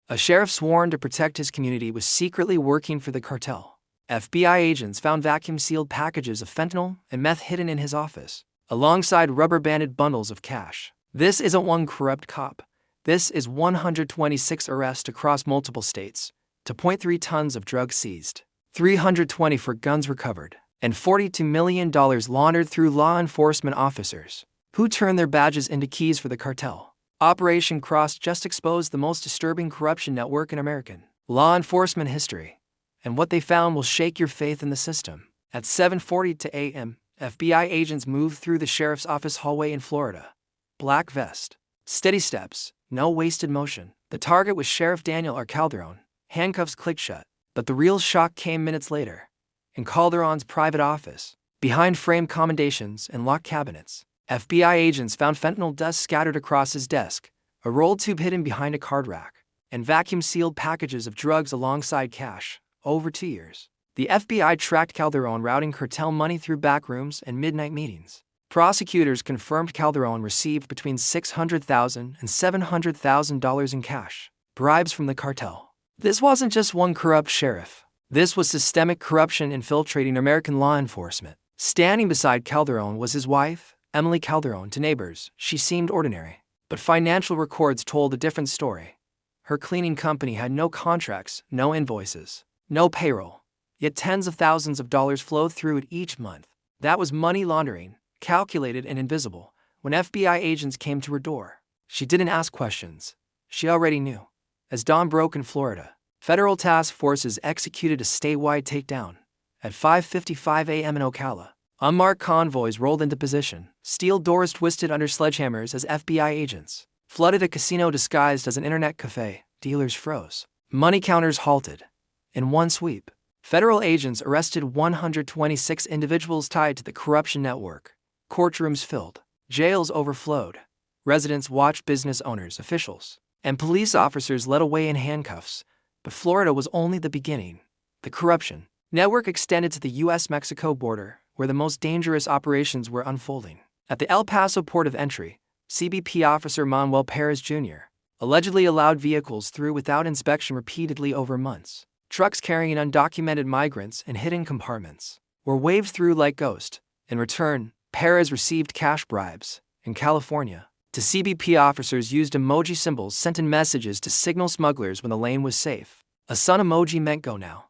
A sheriff sworn to protect his community was secretly working for the cartel. FBI agents found vacuum-sealed packages of fentanyl and meth hidden in his office, alongside rubber-banded bundles of cash. This isn't one corrupt cop. This is 126 arrests across multiple states, 2.3 tons of drugs seized, 320 for guns recovered, and $42 million laundered through law enforcement officers who turned their badges into keys for the cartel. Operation Crosscut just exposed the most disturbing corruption network in American law enforcement history, and what they found will shake your faith in the system. At 7:40 a.m., FBI agents moved through the sheriff's office hallway in Florida. Black vest, steady steps, no wasted motion. The target was Sheriff Daniel R. Calderon. Handcuffs clicked shut, but the real shock came minutes later. In Calderon's private office, behind framed commendations and locked cabinets, FBI agents found fentanyl dust scattered across his desk, a rolled tube hidden behind a card rack, and vacuum-sealed packages of drugs alongside cash. Over 2 years, the FBI tracked Calderon routing cartel money through back rooms and midnight meetings. Prosecutors confirmed Calderon received between $600,000 and $700,000 in cash, bribes from the cartel. This wasn't just one corrupt sheriff. This was systemic corruption infiltrating American law enforcement. Standing beside Calderon was his wife, Emily Calderon. To neighbors, she seemed ordinary, but financial records told a different story. Her cleaning company had no contracts, no invoices, no payroll, yet tens of thousands of dollars flowed through it each month. That was money laundering, calculated and invisible. When FBI agents came to her door, she didn't ask questions. She already knew. As dawn broke in Florida, federal task forces executed a statewide takedown. At 5:55 a.m. in Ocala, unmarked convoys rolled into position. Steel doors twisted under sledgehammers as FBI agents flooded a casino disguised as an internet cafe. Dealers froze. Money counters halted. In one sweep, federal agents arrested 126 individuals tied to the corruption network. Courtrooms filled. Jails overflowed. Residents watched business owners, officials, and police officers led away in handcuffs. But Florida was only the beginning. The corruption network extended to the U.S.-Mexico border, where the most dangerous operations were unfolding. At the El Paso port of entry, CBP officer Manuel Perez Jr. allegedly allowed vehicles through without inspection repeatedly over months. Trucks carrying undocumented migrants in hidden compartments were waved through like ghosts. In return, Perez received cash bribes. In California, the CBP officers used emoji symbols sent in messages to signal smugglers when the lane was safe. A sun emoji meant go now.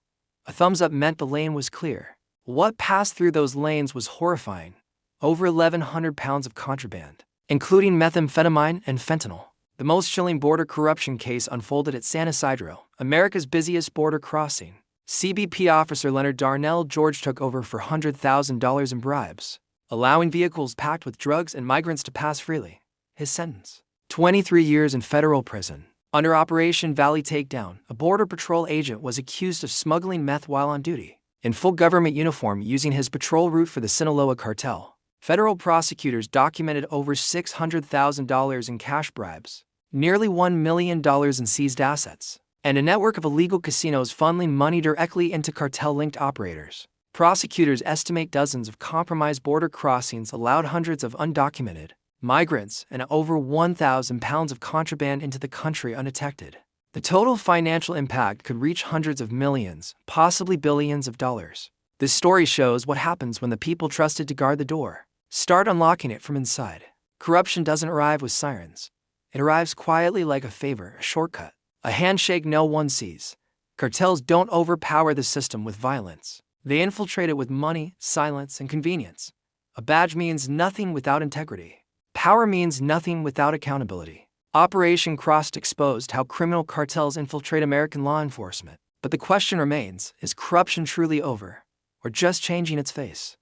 A thumbs up meant the lane was clear. What passed through those lanes was horrifying. Over 1,100 pounds of contraband, including methamphetamine and fentanyl. The most chilling border corruption case unfolded at San Isidro, America's busiest border crossing. CBP officer Leonard Darnell George took over for $100,000 in bribes, allowing vehicles packed with drugs and migrants to pass freely. His sentence: 23 years in federal prison. Under Operation Valley Takedown, a Border Patrol agent was accused of smuggling meth while on duty, in full government uniform using his patrol route for the Sinaloa cartel. Federal prosecutors documented over $600,000 in cash bribes, nearly $1 million in seized assets, and a network of illegal casinos funneling money directly into cartel-linked operators. Prosecutors estimate dozens of compromised border crossings allowed hundreds of undocumented migrants and over 1,000 pounds of contraband into the country undetected. The total financial impact could reach hundreds of millions, possibly billions of dollars. This story shows what happens when the people trusted to guard the door start unlocking it from inside. Corruption doesn't arrive with sirens. It arrives quietly like a favor, a shortcut, a handshake no one sees. Cartels don't overpower the system with violence. They infiltrate it with money, silence, and convenience. A badge means nothing without integrity. Power means nothing without accountability. Operation Crosscut exposed how criminal cartels infiltrate American law enforcement. But the question remains, is corruption truly over, or just changing its face?